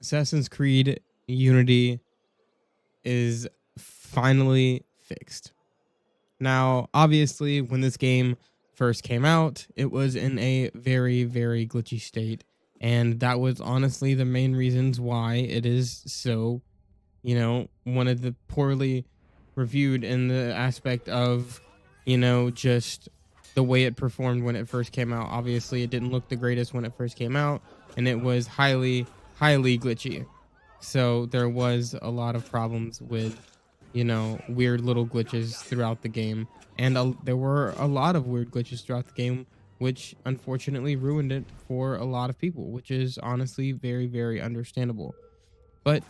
Assassin's Creed Unity is finally fixed. Now, obviously, when this game first came out, it was in a very, very glitchy state. And that was honestly the main reasons why it is so, one of the poorly reviewed in the aspect of, just the way it performed when it first came out. Obviously, it didn't look the greatest when it first came out, and it was highly, highly glitchy. So there was a lot of problems with, weird little glitches throughout the game. And there were a lot of weird glitches throughout the game, which unfortunately ruined it for a lot of people, which is honestly very, very understandable. But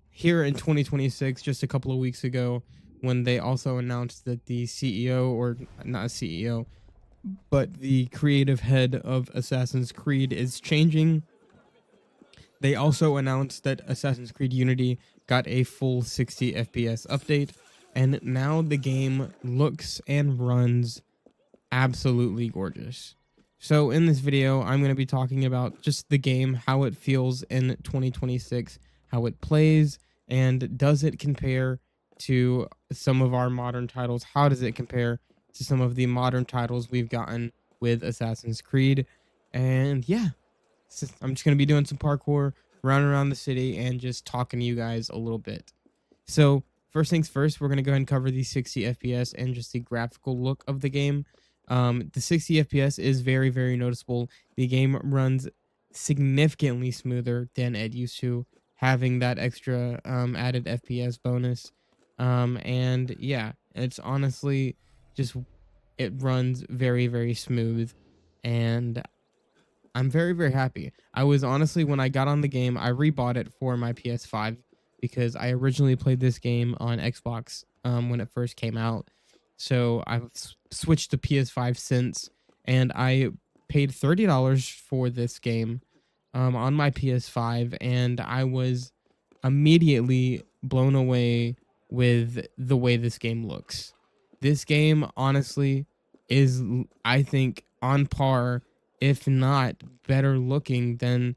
here in 2026, just a couple of weeks ago, when they also announced that the CEO, or not CEO, but the creative head of Assassin's Creed is changing, they also announced that Assassin's Creed Unity got a full 60 FPS update, and now the game looks and runs absolutely gorgeous. So in this video, I'm going to be talking about just the game, how it feels in 2026, how it plays, and does it compare to some of our modern titles? How does it compare to some of the modern titles we've gotten with Assassin's Creed? And yeah, I'm just going to be doing some parkour, running around the city, and just talking to you guys a little bit. So first things first, we're going to go ahead and cover the 60 FPS and just the graphical look of the game. The 60 FPS is very, very noticeable. The game runs significantly smoother than it used to, having that extra added FPS bonus. And yeah, it's honestly just, it runs very, very smooth. And I'm very, very happy. I was honestly, when I got on the game, I rebought it for my PS5 because I originally played this game on Xbox when it first came out. So I've switched to PS5 since, and I paid $30 for this game on my PS5, and I was immediately blown away with the way this game looks. This game, honestly, is, I think, on par, if not better looking than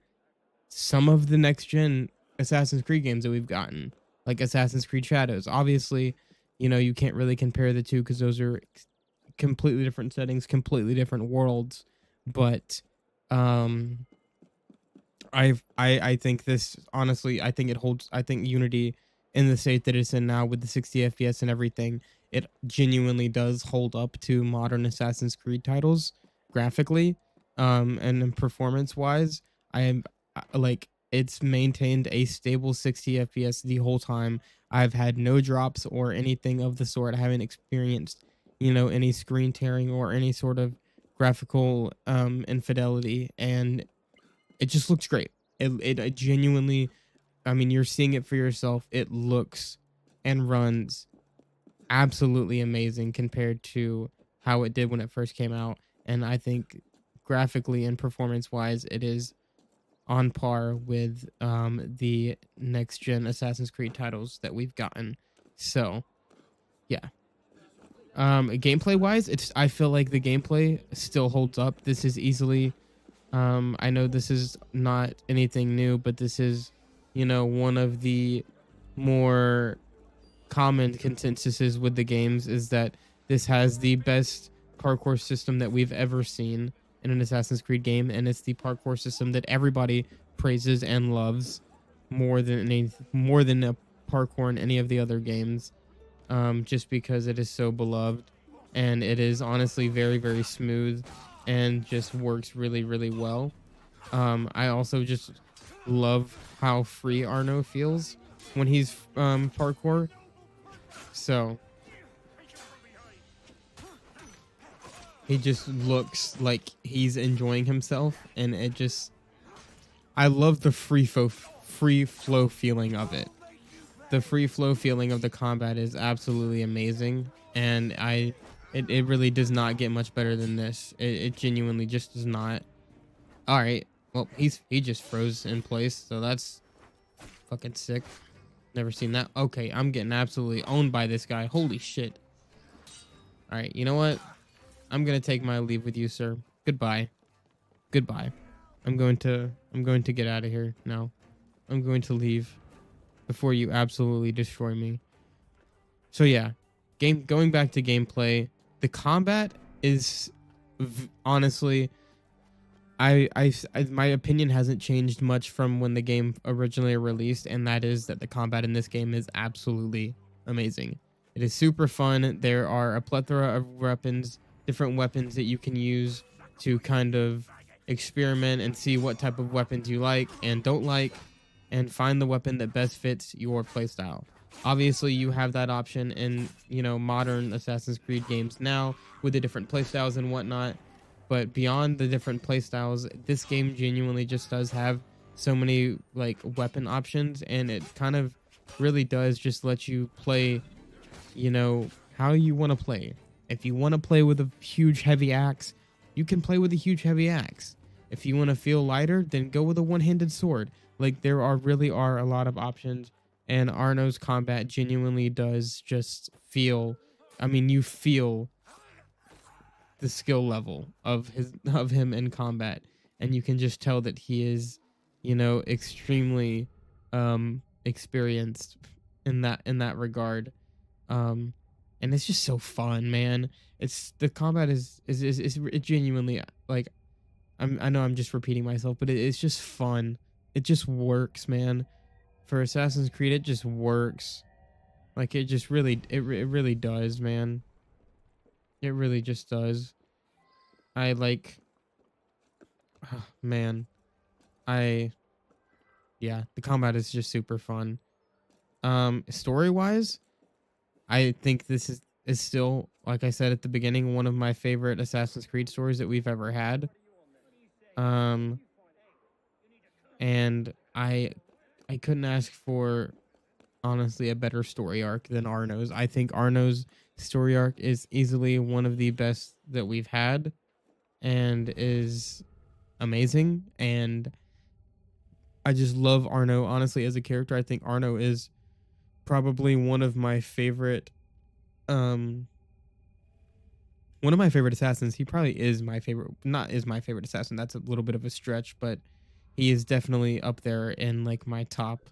some of the next gen Assassin's Creed games that we've gotten, like Assassin's Creed Shadows. Obviously, you can't really compare the two because those are completely different settings, completely different worlds. But um, I think this, honestly, I think it holds. I think Unity, in the state that it's in now with the 60 FPS and everything, it genuinely does hold up to modern Assassin's Creed titles graphically, and performance wise. I am like, it's maintained a stable 60 FPS the whole time. I've had no drops or anything of the sort. I haven't experienced, any screen tearing or any sort of graphical infidelity, and it just looks great. It genuinely, I mean, you're seeing it for yourself. It looks and runs absolutely amazing compared to how it did when it first came out. And I think graphically and performance wise, it is on par with the next gen Assassin's Creed titles that we've gotten. So yeah. Gameplay wise, I feel like the gameplay still holds up. This is easily, I know this is not anything new, but this is, one of the more common consensuses with the games is that this has the best parkour system that we've ever seen in an Assassin's Creed game, and it's the parkour system that everybody praises and loves more than a parkour in any of the other games, just because it is so beloved, and it is honestly very, very smooth and just works really, really well. I also just love how free Arno feels when he's parkour. So he just looks like he's enjoying himself, and I love the free flow feeling of it. The free flow feeling of the combat is absolutely amazing, and it really does not get much better than this. It genuinely just does not. All right, well, he just froze in place, so that's fucking sick. Never seen that. Okay, I'm getting absolutely owned by this guy. Holy shit. All right, you know what? I'm gonna take my leave with you, sir. Goodbye. Goodbye. I'm going to get out of here now. I'm going to leave before you absolutely destroy me. So yeah, going back to gameplay, the combat is honestly, my opinion hasn't changed much from when the game originally released, and that is that the combat in this game is absolutely amazing. It is super fun. There are a plethora of weapons, different weapons that you can use to kind of experiment and see what type of weapons you like and don't like, and find the weapon that best fits your playstyle. Obviously, you have that option in modern Assassin's Creed games now with the different playstyles and whatnot, but beyond the different playstyles, this game genuinely just does have so many like weapon options, and it kind of really does just let you play, how you want to play. If you want to play with a huge heavy axe, you can play with a huge heavy axe. If you want to feel lighter, then go with a one-handed sword. Like there are a lot of options, and Arno's combat genuinely does just feel, I mean, you feel the skill level of him in combat, and you can just tell that he is extremely experienced in that regard. um and it's just so fun, man. It's the combat is it genuinely, like, I know I'm just repeating myself, but it's just fun. It just works, man. For Assassin's Creed, it just works. Like it just really it really does, man. It really just does. I like man, I yeah, the combat is just super fun. Story wise, I think this is still, like I said at the beginning, one of my favorite Assassin's Creed stories that we've ever had. Um, and I couldn't ask for honestly a better story arc than Arno's. I think Arno's story arc is easily one of the best that we've had, and is amazing. And I just love Arno honestly as a character. I think Arno is probably um one of my favorite assassins. He probably is my favorite, not is my favorite assassin. That's a little bit of a stretch, but he is definitely up there in like my top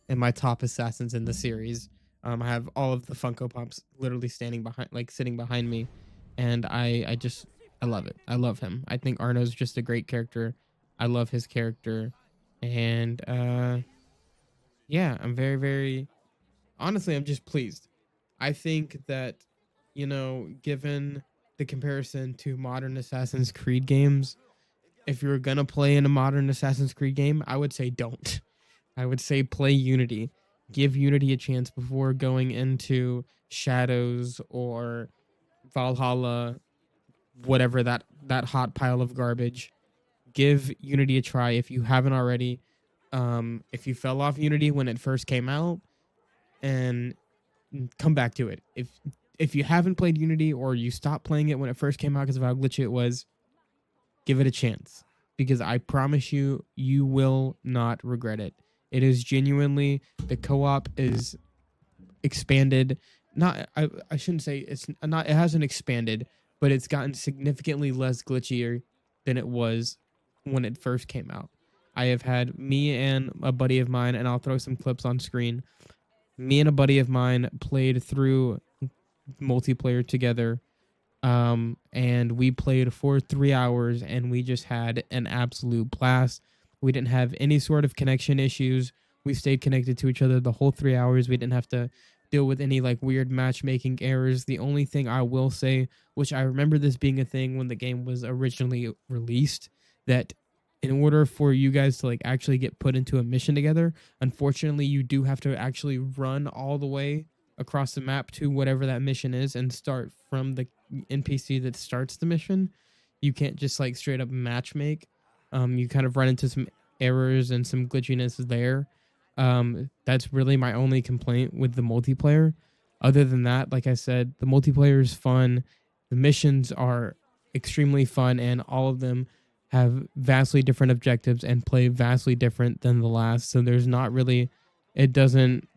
assassins in the series. I have all of the Funko Pops literally standing behind, like sitting behind me, and I love it. I love him. I think Arno's just a great character. I love his character, and yeah, I'm very very honestly, I'm just pleased. I think that, given the comparison to modern Assassin's Creed games, if you're gonna play in a modern Assassin's Creed game, I would say don't. I would say play Unity. Give Unity a chance before going into Shadows or Valhalla, whatever that hot pile of garbage. Give Unity a try if you haven't already. If you fell off Unity when it first came out, and come back to it. If you haven't played Unity, or you stopped playing it when it first came out because of how glitchy it was, give it a chance, because I promise you, you will not regret it. It is genuinely, the co-op is expanded. Not, I shouldn't say it's not, it hasn't expanded, but it's gotten significantly less glitchier than it was when it first came out. I have had me and a buddy of mine, and I'll throw some clips on screen. Me and a buddy of mine played through multiplayer together, and we played for 3 hours, and we just had an absolute blast. We didn't have any sort of connection issues. We stayed connected to each other the whole 3 hours. We didn't have to deal with any like weird matchmaking errors. The only thing I will say, which I remember this being a thing when the game was originally released, that in order for you guys to like actually get put into a mission together, unfortunately you do have to actually run all the way across the map to whatever that mission is and start from the NPC that starts the mission. You can't just like straight up match make. You kind of run into some errors and some glitchiness there. That's really my only complaint with the multiplayer. Other than that, like I said, the multiplayer is fun. The missions are extremely fun, and all of them have vastly different objectives and play vastly different than the last. So there's not really, it doesn't,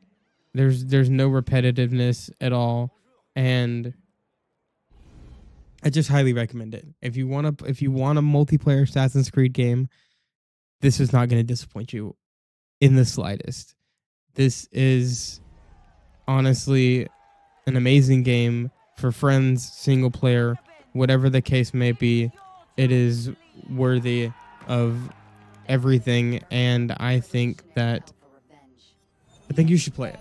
there's no repetitiveness at all, and I just highly recommend it. If you want a multiplayer Assassin's Creed game, this is not going to disappoint you in the slightest. This is honestly an amazing game for friends, single player, whatever the case may be. It is worthy of everything, and I think you should play it.